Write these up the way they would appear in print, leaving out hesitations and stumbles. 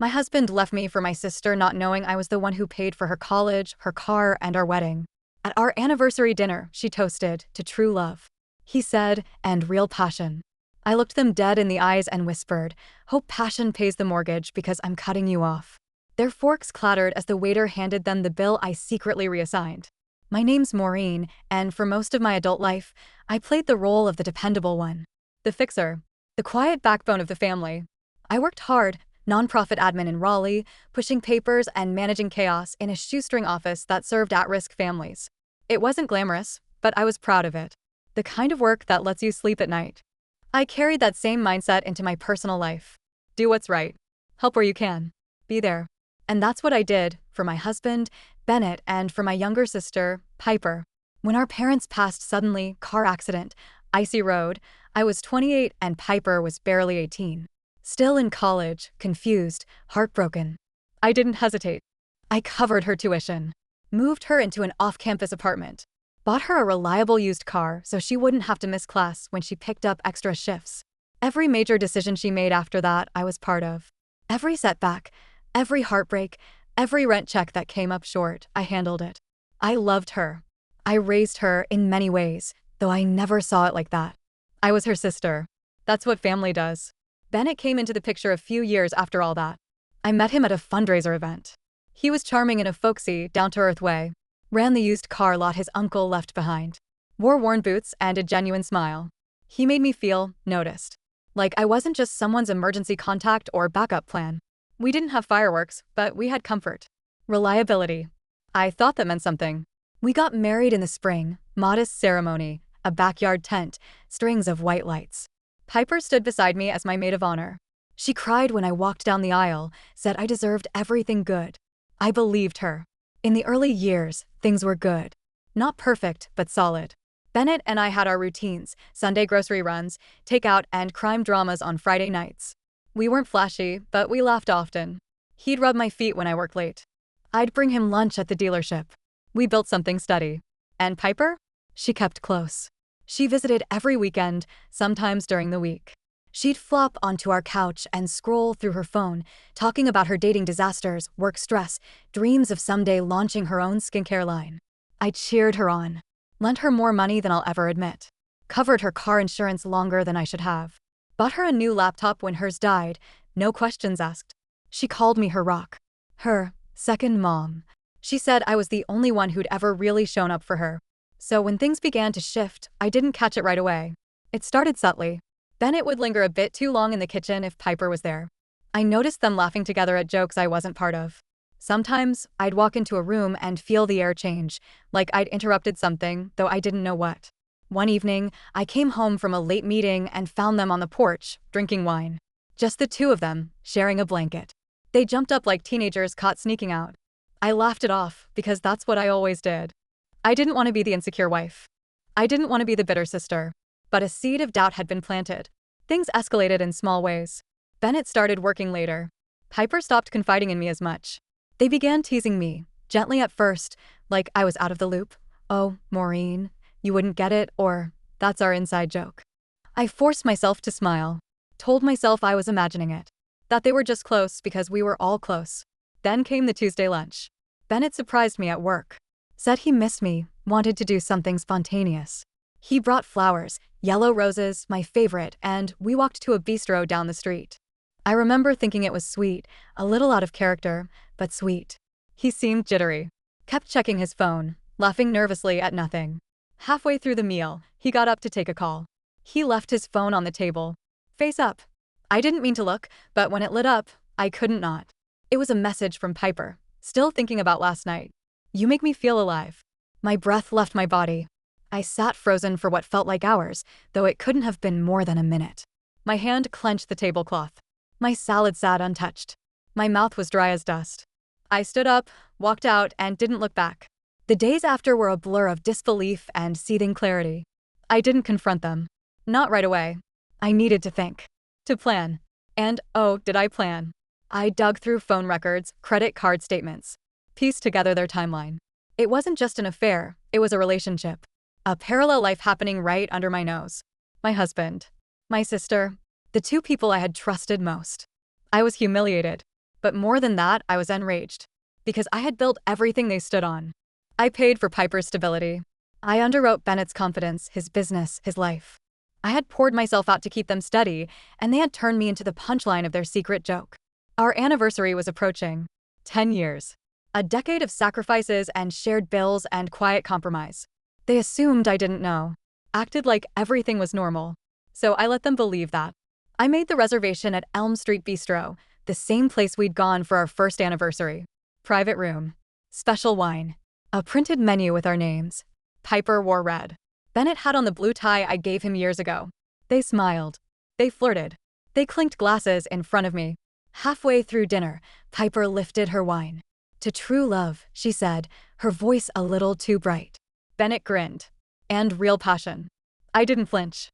My husband left me for my sister, not knowing I was the one who paid for her college, her car, and our wedding. At our anniversary dinner, she toasted to true love. He said, and real passion. I looked them dead in the eyes and whispered, hope passion pays the mortgage because I'm cutting you off. Their forks clattered as the waiter handed them the bill I secretly reassigned. My name's Maureen, and for most of my adult life, I played the role of the dependable one. The fixer. The quiet backbone of the family. I worked hard, nonprofit admin in Raleigh, pushing papers and managing chaos in a shoestring office that served at-risk families. It wasn't glamorous, but I was proud of it. The kind of work that lets you sleep at night. I carried that same mindset into my personal life. Do what's right. Help where you can. Be there. And that's what I did for my husband, Bennett, and for my younger sister, Piper. When our parents passed suddenly, car accident, icy road, I was 28 and Piper was barely 18. Still in college, confused, heartbroken. I didn't hesitate. I covered her tuition. Moved her into an off-campus apartment. Bought her a reliable used car so she wouldn't have to miss class when she picked up extra shifts. Every major decision she made after that, I was part of. Every setback, every heartbreak, every rent check that came up short, I handled it. I loved her. I raised her in many ways, though I never saw it like that. I was her sister. That's what family does. Bennett came into the picture a few years after all that. I met him at a fundraiser event. He was charming in a folksy, down-to-earth way. Ran the used car lot his uncle left behind. Wore worn boots and a genuine smile. He made me feel noticed. Like I wasn't just someone's emergency contact or backup plan. We didn't have fireworks, but we had comfort. Reliability. I thought that meant something. We got married in the spring, modest ceremony, a backyard tent, strings of white lights. Piper stood beside me as my maid of honor. She cried when I walked down the aisle, said I deserved everything good. I believed her. In the early years, things were good. Not perfect, but solid. Bennett and I had our routines, Sunday grocery runs, takeout, and crime dramas on Friday nights. We weren't flashy, but we laughed often. He'd rub my feet when I worked late. I'd bring him lunch at the dealership. We built something steady. And Piper? She kept close. She visited every weekend, sometimes during the week. She'd flop onto our couch and scroll through her phone, talking about her dating disasters, work stress, dreams of someday launching her own skincare line. I cheered her on. Lent her more money than I'll ever admit. Covered her car insurance longer than I should have. Bought her a new laptop when hers died, no questions asked. She called me her rock. Her second mom. She said I was the only one who'd ever really shown up for her. So when things began to shift, I didn't catch it right away. It started subtly. Bennett would linger a bit too long in the kitchen if Piper was there. I noticed them laughing together at jokes I wasn't part of. Sometimes, I'd walk into a room and feel the air change, like I'd interrupted something, though I didn't know what. One evening, I came home from a late meeting and found them on the porch, drinking wine. Just the two of them, sharing a blanket. They jumped up like teenagers caught sneaking out. I laughed it off, because that's what I always did. I didn't want to be the insecure wife. I didn't want to be the bitter sister. But a seed of doubt had been planted. Things escalated in small ways. Bennett started working later. Piper stopped confiding in me as much. They began teasing me, gently at first, like I was out of the loop. Oh, Maureen, you wouldn't get it, or that's our inside joke. I forced myself to smile. Told myself I was imagining it. That they were just close because we were all close. Then came the Tuesday lunch. Bennett surprised me at work. Said he missed me, wanted to do something spontaneous. He brought flowers, yellow roses, my favorite, and we walked to a bistro down the street. I remember thinking it was sweet, a little out of character, but sweet. He seemed jittery. Kept checking his phone, laughing nervously at nothing. Halfway through the meal, he got up to take a call. He left his phone on the table. Face up. I didn't mean to look, but when it lit up, I couldn't not. It was a message from Piper, still thinking about last night. You make me feel alive. My breath left my body. I sat frozen for what felt like hours, though it couldn't have been more than a minute. My hand clenched the tablecloth. My salad sat untouched. My mouth was dry as dust. I stood up, walked out, and didn't look back. The days after were a blur of disbelief and seething clarity. I didn't confront them. Not right away. I needed to think. To plan. And, oh, did I plan. I dug through phone records, credit card statements. Pieced together their timeline. It wasn't just an affair, it was a relationship. A parallel life happening right under my nose. My husband. My sister. The two people I had trusted most. I was humiliated. But more than that, I was enraged. Because I had built everything they stood on. I paid for Piper's stability. I underwrote Bennett's confidence, his business, his life. I had poured myself out to keep them steady, and they had turned me into the punchline of their secret joke. Our anniversary was approaching. 10 years. A decade of sacrifices and shared bills and quiet compromise. They assumed I didn't know. Acted like everything was normal. So I let them believe that. I made the reservation at Elm Street Bistro, the same place we'd gone for our first anniversary. Private room. Special wine. A printed menu with our names. Piper wore red. Bennett had on the blue tie I gave him years ago. They smiled. They flirted. They clinked glasses in front of me. Halfway through dinner, Piper lifted her wine. To true love, she said, her voice a little too bright. Bennett grinned. And real passion. I didn't flinch.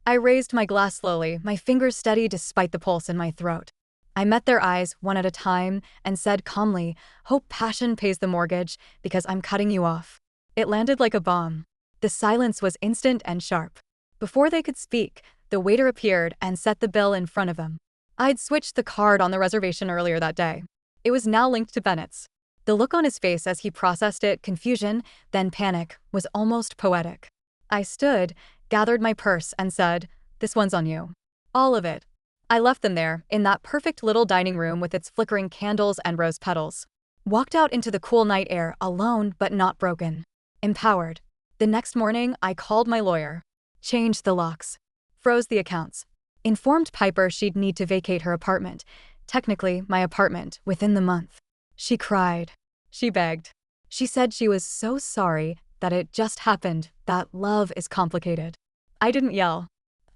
I raised my glass slowly, my fingers steady despite the pulse in my throat. I met their eyes one at a time and said calmly, "Hope passion pays the mortgage because I'm cutting you off." It landed like a bomb. The silence was instant and sharp. Before they could speak, the waiter appeared and set the bill in front of them. I'd switched the card on the reservation earlier that day. It was now linked to Bennett's. The look on his face as he processed it, confusion, then panic, was almost poetic. I stood, gathered my purse, and said, "This one's on you. All of it." I left them there, in that perfect little dining room with its flickering candles and rose petals. Walked out into the cool night air, alone but not broken. Empowered. The next morning, I called my lawyer. Changed the locks. Froze the accounts. Informed Piper she'd need to vacate her apartment. Technically, my apartment, within the month. She cried. She begged. She said she was so sorry that it just happened, that love is complicated. I didn't yell.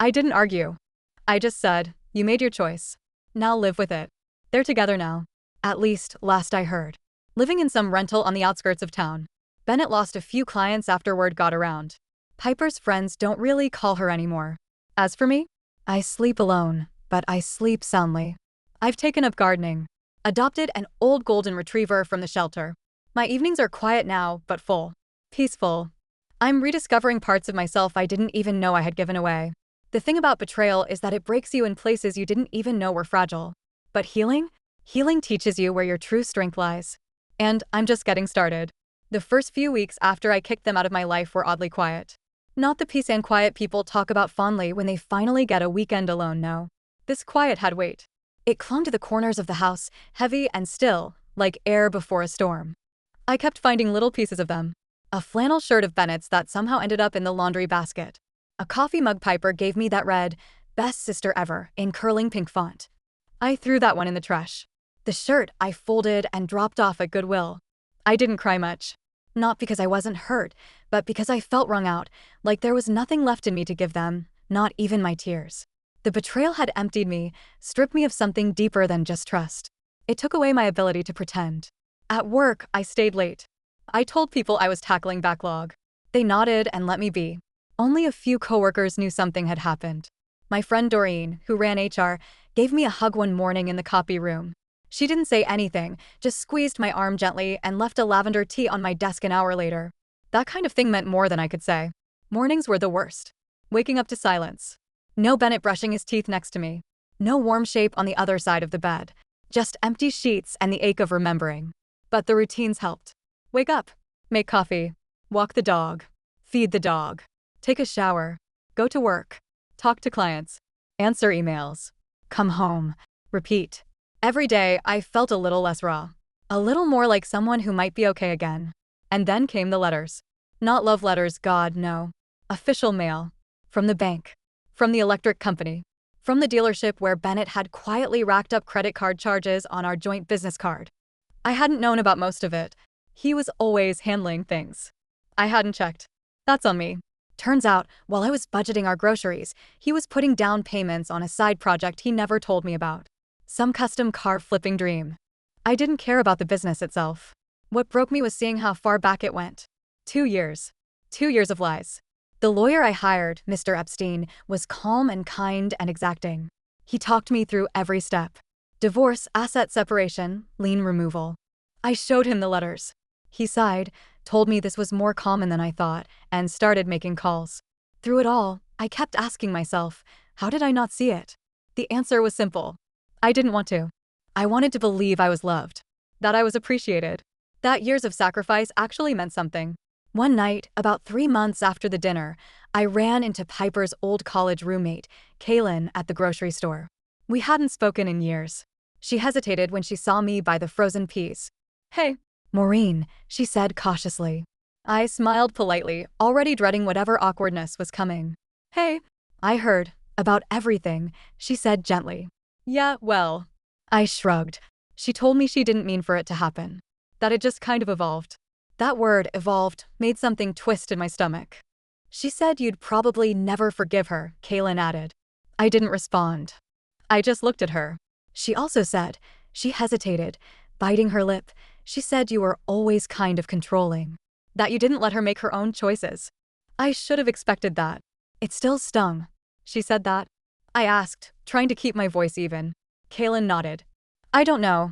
I didn't argue. I just said, "You made your choice. Now live with it." They're together now. At least, last I heard. Living in some rental on the outskirts of town. Bennett lost a few clients after word got around. Piper's friends don't really call her anymore. As for me, I sleep alone, but I sleep soundly. I've taken up gardening. Adopted an old golden retriever from the shelter. My evenings are quiet now, but full. Peaceful. I'm rediscovering parts of myself I didn't even know I had given away. The thing about betrayal is that it breaks you in places you didn't even know were fragile. But healing? Healing teaches you where your true strength lies. And I'm just getting started. The first few weeks after I kicked them out of my life were oddly quiet. Not the peace and quiet people talk about fondly when they finally get a weekend alone, no. This quiet had weight. It clung to the corners of the house, heavy and still, like air before a storm. I kept finding little pieces of them. A flannel shirt of Bennett's that somehow ended up in the laundry basket. A coffee mug Piper gave me that read, "Best sister ever," in curling pink font. I threw that one in the trash. The shirt I folded and dropped off at Goodwill. I didn't cry much. Not because I wasn't hurt, but because I felt wrung out, like there was nothing left in me to give them, not even my tears. The betrayal had emptied me, stripped me of something deeper than just trust. It took away my ability to pretend. At work, I stayed late. I told people I was tackling backlog. They nodded and let me be. Only a few coworkers knew something had happened. My friend Doreen, who ran HR, gave me a hug one morning in the copy room. She didn't say anything, just squeezed my arm gently and left a lavender tea on my desk an hour later. That kind of thing meant more than I could say. Mornings were the worst. Waking up to silence. No Bennett brushing his teeth next to me. No warm shape on the other side of the bed. Just empty sheets and the ache of remembering. But the routines helped. Wake up. Make coffee. Walk the dog. Feed the dog. Take a shower. Go to work. Talk to clients. Answer emails. Come home. Repeat. Every day, I felt a little less raw. A little more like someone who might be okay again. And then came the letters. Not love letters, God, no. Official mail. From the bank. From the electric company. From the dealership where Bennett had quietly racked up credit card charges on our joint business card. I hadn't known about most of it. He was always handling things. I hadn't checked. That's on me. Turns out, while I was budgeting our groceries, he was putting down payments on a side project he never told me about. Some custom car flipping dream. I didn't care about the business itself. What broke me was seeing how far back it went. 2 years. 2 years of lies. The lawyer I hired, Mr. Epstein, was calm and kind and exacting. He talked me through every step. Divorce, asset separation, lien removal. I showed him the letters. He sighed, told me this was more common than I thought, and started making calls. Through it all, I kept asking myself, how did I not see it? The answer was simple. I didn't want to. I wanted to believe I was loved, that I was appreciated, that years of sacrifice actually meant something. One night, about 3 months after the dinner, I ran into Piper's old college roommate, Kaylin, at the grocery store. We hadn't spoken in years. She hesitated when she saw me buy the frozen peas. "Hey, Maureen," she said cautiously. I smiled politely, already dreading whatever awkwardness was coming. "Hey, I heard about everything," she said gently. "Yeah, well." I shrugged. She told me she didn't mean for it to happen, that it just kind of evolved. That word, evolved, made something twist in my stomach. "She said you'd probably never forgive her," Kaylin added. I didn't respond. I just looked at her. "She also said," she hesitated, biting her lip, "she said you were always kind of controlling. That you didn't let her make her own choices." I should have expected that. It still stung. "She said that?" I asked, trying to keep my voice even. Kaylin nodded. "I don't know.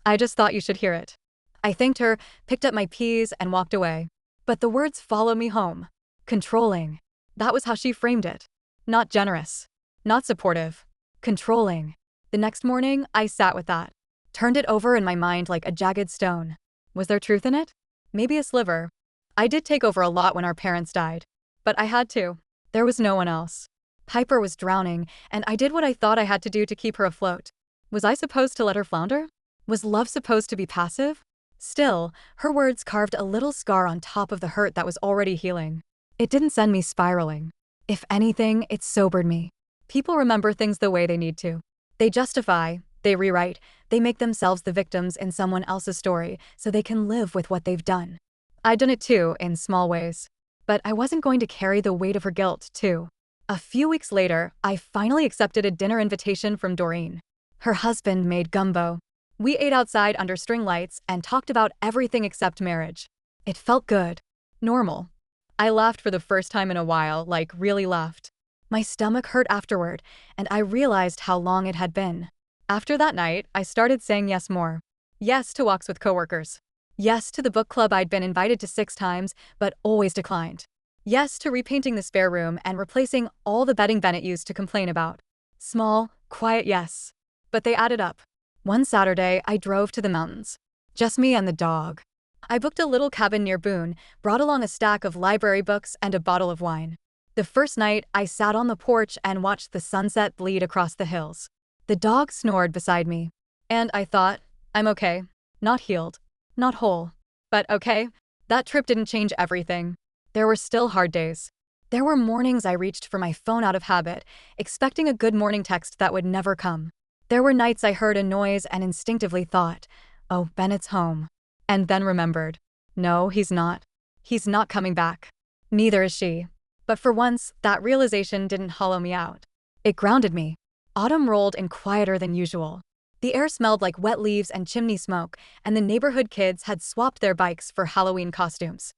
I just thought you should hear it." I thanked her, picked up my peas, and walked away. But the words follow me home. Controlling. That was how she framed it. Not generous. Not supportive. Controlling. The next morning, I sat with that. Turned it over in my mind like a jagged stone. Was there truth in it? Maybe a sliver. I did take over a lot when our parents died. But I had to. There was no one else. Piper was drowning, and I did what I thought I had to do to keep her afloat. Was I supposed to let her flounder? Was love supposed to be passive? Still, her words carved a little scar on top of the hurt that was already healing. It didn't send me spiraling. If anything, it sobered me. People remember things the way they need to. They justify, they rewrite, they make themselves the victims in someone else's story so they can live with what they've done. I'd done it too, in small ways. But I wasn't going to carry the weight of her guilt, too. A few weeks later, I finally accepted a dinner invitation from Doreen. Her husband made gumbo. We ate outside under string lights and talked about everything except marriage. It felt good. Normal. I laughed for the first time in a while, like really laughed. My stomach hurt afterward, and I realized how long it had been. After that night, I started saying yes more. Yes to walks with coworkers. Yes to the book club I'd been invited to 6 times, but always declined. Yes to repainting the spare room and replacing all the bedding Bennett used to complain about. Small, quiet yes. But they added up. One Saturday, I drove to the mountains. Just me and the dog. I booked a little cabin near Boone, brought along a stack of library books and a bottle of wine. The first night, I sat on the porch and watched the sunset bleed across the hills. The dog snored beside me. And I thought, I'm okay. Not healed. Not whole. But okay. That trip didn't change everything. There were still hard days. There were mornings I reached for my phone out of habit, expecting a good morning text that would never come. There were nights I heard a noise and instinctively thought, oh, Bennett's home. And then remembered, no, he's not. He's not coming back. Neither is she. But for once, that realization didn't hollow me out. It grounded me. Autumn rolled in quieter than usual. The air smelled like wet leaves and chimney smoke, and the neighborhood kids had swapped their bikes for Halloween costumes.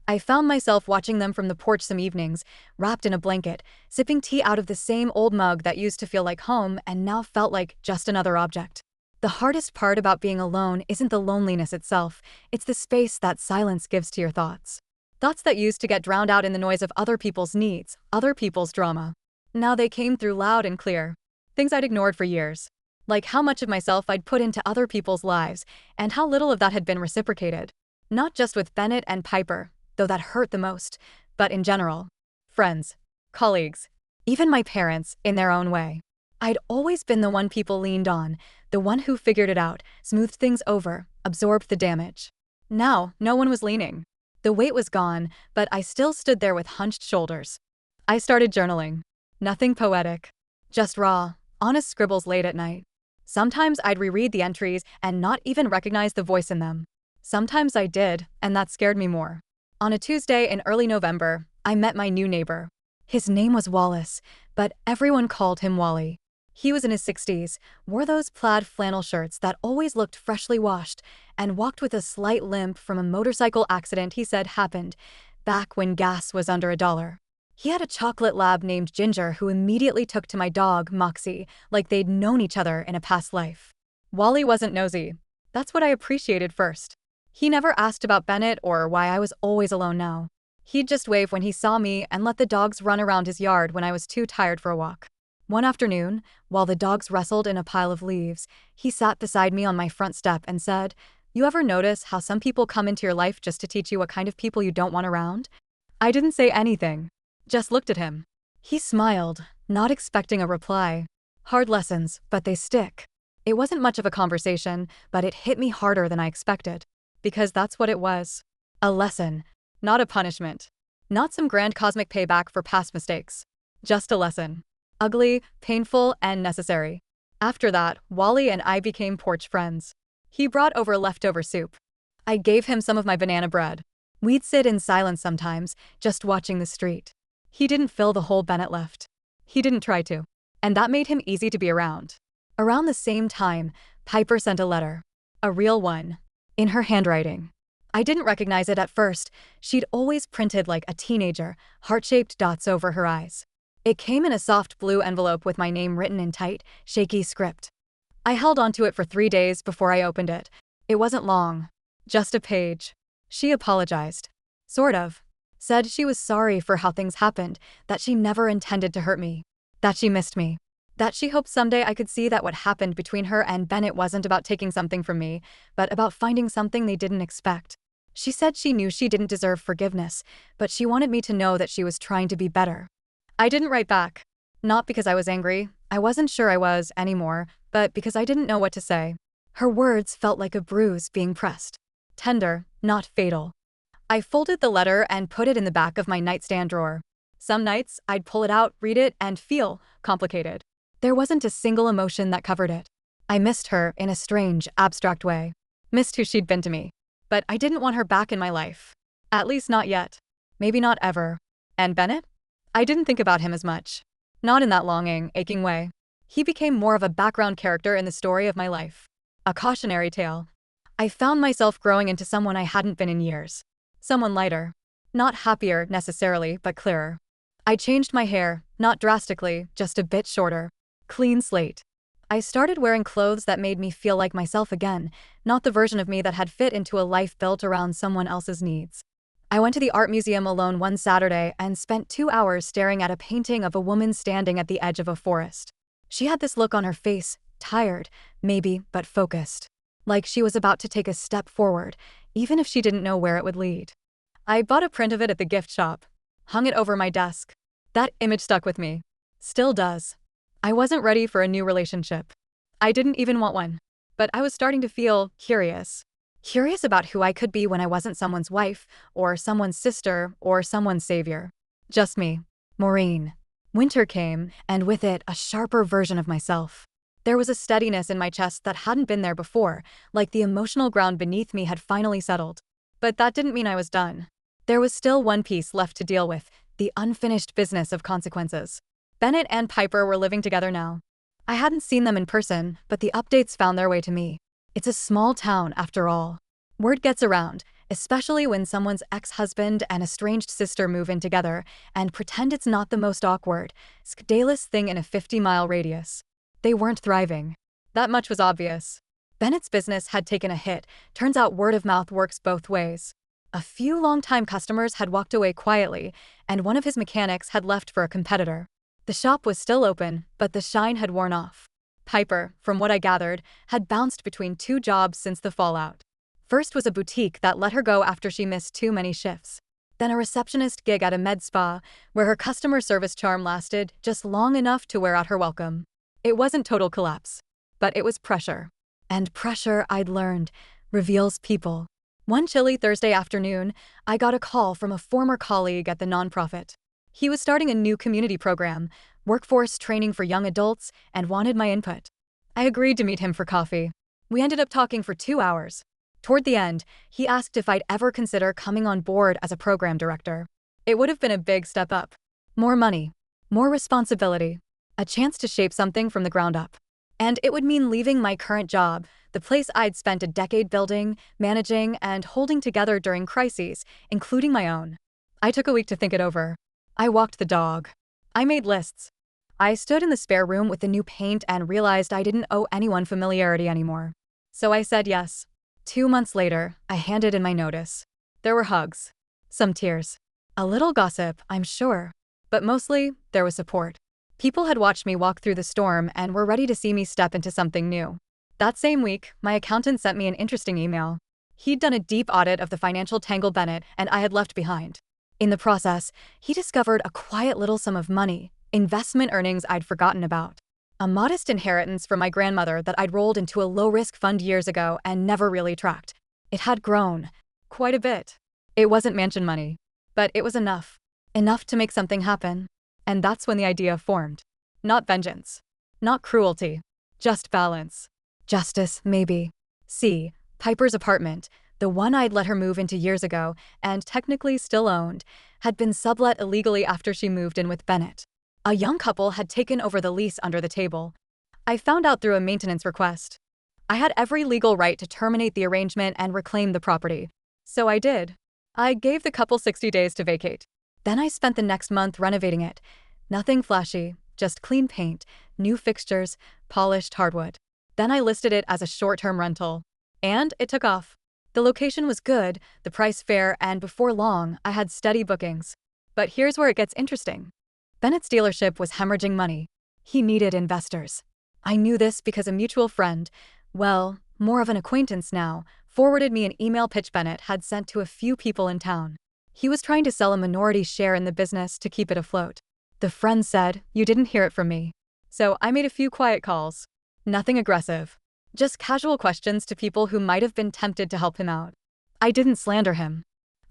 I found myself watching them from the porch some evenings, wrapped in a blanket, sipping tea out of the same old mug that used to feel like home and now felt like just another object. The hardest part about being alone isn't the loneliness itself, it's the space that silence gives to your thoughts. Thoughts that used to get drowned out in the noise of other people's needs, other people's drama. Now they came through loud and clear. Things I'd ignored for years. Like how much of myself I'd put into other people's lives, and how little of that had been reciprocated. Not just with Bennett and Piper, though that hurt the most, but in general. Friends, colleagues, even my parents, in their own way. I'd always been the one people leaned on, the one who figured it out, smoothed things over, absorbed the damage. Now, no one was leaning. The weight was gone, but I still stood there with hunched shoulders. I started journaling. Nothing poetic. Just raw, honest scribbles late at night. Sometimes I'd reread the entries and not even recognize the voice in them. Sometimes I did, and that scared me more. On a Tuesday in early November, I met my new neighbor. His name was Wallace, but everyone called him Wally. He was in his 60s, wore those plaid flannel shirts that always looked freshly washed, and walked with a slight limp from a motorcycle accident he said happened back when gas was under $1. He had a chocolate lab named Ginger who immediately took to my dog, Moxie, like they'd known each other in a past life. Wally wasn't nosy. That's what I appreciated first. He never asked about Bennett or why I was always alone now. He'd just wave when he saw me and let the dogs run around his yard when I was too tired for a walk. One afternoon, while the dogs wrestled in a pile of leaves, he sat beside me on my front step and said, "You ever notice how some people come into your life just to teach you what kind of people you don't want around?" I didn't say anything, just looked at him. He smiled, not expecting a reply. Hard lessons, but they stick. It wasn't much of a conversation, but it hit me harder than I expected. Because that's what it was. A lesson, not a punishment. Not some grand cosmic payback for past mistakes. Just a lesson. Ugly, painful, and necessary. After that, Wally and I became porch friends. He brought over leftover soup. I gave him some of my banana bread. We'd sit in silence sometimes, just watching the street. He didn't fill the hole Bennett left. He didn't try to. And that made him easy to be around. Around the same time, Piper sent a letter. A real one. In her handwriting. I didn't recognize it at first. She'd always printed like a teenager, heart-shaped dots over her eyes. It came in a soft blue envelope with my name written in tight, shaky script. I held onto it for 3 days before I opened it. It wasn't long. Just a page. She apologized. Sort of. Said she was sorry for how things happened, that she never intended to hurt me. That she missed me. That she hoped someday I could see that what happened between her and Bennett wasn't about taking something from me, but about finding something they didn't expect. She said she knew she didn't deserve forgiveness, but she wanted me to know that she was trying to be better. I didn't write back. Not because I was angry, I wasn't sure I was anymore, but because I didn't know what to say. Her words felt like a bruise being pressed. Tender, not fatal. I folded the letter and put it in the back of my nightstand drawer. Some nights, I'd pull it out, read it, and feel complicated. There wasn't a single emotion that covered it. I missed her in a strange, abstract way. Missed who she'd been to me. But I didn't want her back in my life. At least not yet. Maybe not ever. And Bennett? I didn't think about him as much. Not in that longing, aching way. He became more of a background character in the story of my life. A cautionary tale. I found myself growing into someone I hadn't been in years. Someone lighter. Not happier, necessarily, but clearer. I changed my hair, not drastically, just a bit shorter. Clean slate. I started wearing clothes that made me feel like myself again, not the version of me that had fit into a life built around someone else's needs. I went to the art museum alone one Saturday and spent 2 hours staring at a painting of a woman standing at the edge of a forest. She had this look on her face, tired, maybe, but focused. Like she was about to take a step forward, even if she didn't know where it would lead. I bought a print of it at the gift shop. Hung it over my desk. That image stuck with me. Still does. I wasn't ready for a new relationship. I didn't even want one. But I was starting to feel curious. Curious about who I could be when I wasn't someone's wife, or someone's sister, or someone's savior. Just me. Maureen. Winter came, and with it, a sharper version of myself. There was a steadiness in my chest that hadn't been there before, like the emotional ground beneath me had finally settled. But that didn't mean I was done. There was still one piece left to deal with, the unfinished business of consequences. Bennett and Piper were living together now. I hadn't seen them in person, but the updates found their way to me. It's a small town, after all. Word gets around, especially when someone's ex-husband and estranged sister move in together, and pretend it's not the most awkward, scandalous thing in a 50-mile radius. They weren't thriving. That much was obvious. Bennett's business had taken a hit. Turns out word of mouth works both ways. A few longtime customers had walked away quietly, and one of his mechanics had left for a competitor. The shop was still open, but the shine had worn off. Piper, from what I gathered, had bounced between 2 jobs since the fallout. First was a boutique that let her go after she missed too many shifts. Then a receptionist gig at a med spa, where her customer service charm lasted just long enough to wear out her welcome. It wasn't total collapse, but it was pressure. And pressure, I'd learned, reveals people. One chilly Thursday afternoon, I got a call from a former colleague at the nonprofit. He was starting a new community program, workforce training for young adults, and wanted my input. I agreed to meet him for coffee. We ended up talking for 2 hours. Toward the end, he asked if I'd ever consider coming on board as a program director. It would have been a big step up. More money, more responsibility, a chance to shape something from the ground up. And it would mean leaving my current job, the place I'd spent a decade building, managing, and holding together during crises, including my own. I took a week to think it over. I walked the dog. I made lists. I stood in the spare room with the new paint and realized I didn't owe anyone familiarity anymore. So I said yes. 2 months later, I handed in my notice. There were hugs. Some tears. A little gossip, I'm sure. But mostly, there was support. People had watched me walk through the storm and were ready to see me step into something new. That same week, my accountant sent me an interesting email. He'd done a deep audit of the financial tangle Bennett and I had left behind. In the process, he discovered a quiet little sum of money, investment earnings I'd forgotten about. A modest inheritance from my grandmother that I'd rolled into a low-risk fund years ago and never really tracked. It had grown. Quite a bit. It wasn't mansion money. But it was enough. Enough to make something happen. And that's when the idea formed. Not vengeance. Not cruelty. Just balance. Justice, maybe. See, Piper's apartment, the one I'd let her move into years ago, and technically still owned, had been sublet illegally after she moved in with Bennett. A young couple had taken over the lease under the table. I found out through a maintenance request. I had every legal right to terminate the arrangement and reclaim the property. So I did. I gave the couple 60 days to vacate. Then I spent the next month renovating it. Nothing flashy, just clean paint, new fixtures, polished hardwood. Then I listed it as a short-term rental. And it took off. The location was good, the price fair, and before long, I had steady bookings. But here's where it gets interesting. Bennett's dealership was hemorrhaging money. He needed investors. I knew this because a mutual friend, well, more of an acquaintance now, forwarded me an email pitch Bennett had sent to a few people in town. He was trying to sell a minority share in the business to keep it afloat. The friend said, "You didn't hear it from me." So I made a few quiet calls. Nothing aggressive. Just casual questions to people who might have been tempted to help him out. I didn't slander him.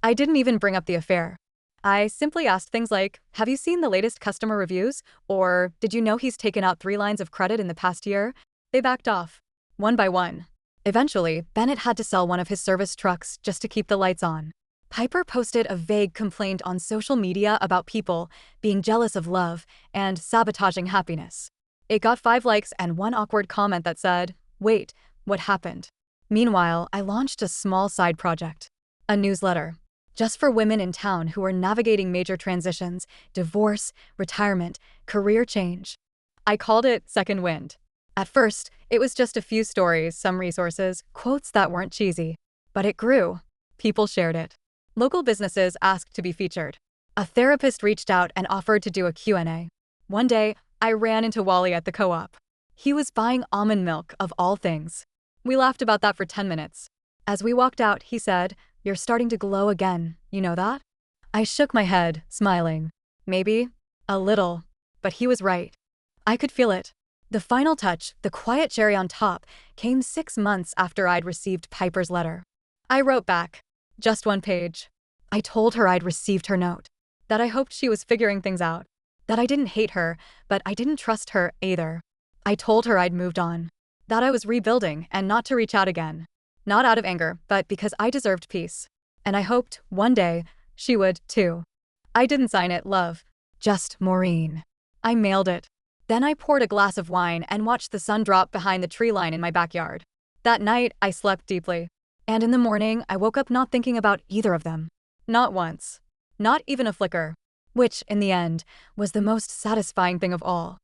I didn't even bring up the affair. I simply asked things like, "Have you seen the latest customer reviews?" Or, "Did you know he's taken out 3 lines of credit in the past year?" They backed off. One by one. Eventually, Bennett had to sell one of his service trucks just to keep the lights on. Piper posted a vague complaint on social media about people being jealous of love and sabotaging happiness. It got 5 likes and one awkward comment that said, "Wait, what happened?" Meanwhile, I launched a small side project. A newsletter. Just for women in town who were navigating major transitions, divorce, retirement, career change. I called it Second Wind. At first, it was just a few stories, some resources, quotes that weren't cheesy. But it grew. People shared it. Local businesses asked to be featured. A therapist reached out and offered to do a Q&A. One day, I ran into Wally at the co-op. He was buying almond milk, of all things. We laughed about that for 10 minutes. As we walked out, he said, "You're starting to glow again, you know that?" I shook my head, smiling. Maybe. A little. But he was right. I could feel it. The final touch, the quiet cherry on top, came 6 months after I'd received Piper's letter. I wrote back. Just 1 page. I told her I'd received her note. That I hoped she was figuring things out. That I didn't hate her, but I didn't trust her either. I told her I'd moved on. That I was rebuilding and not to reach out again. Not out of anger, but because I deserved peace. And I hoped, one day, she would, too. I didn't sign it, love. Just Maureen. I mailed it. Then I poured a glass of wine and watched the sun drop behind the tree line in my backyard. That night, I slept deeply. And in the morning, I woke up not thinking about either of them. Not once. Not even a flicker. Which, in the end, was the most satisfying thing of all.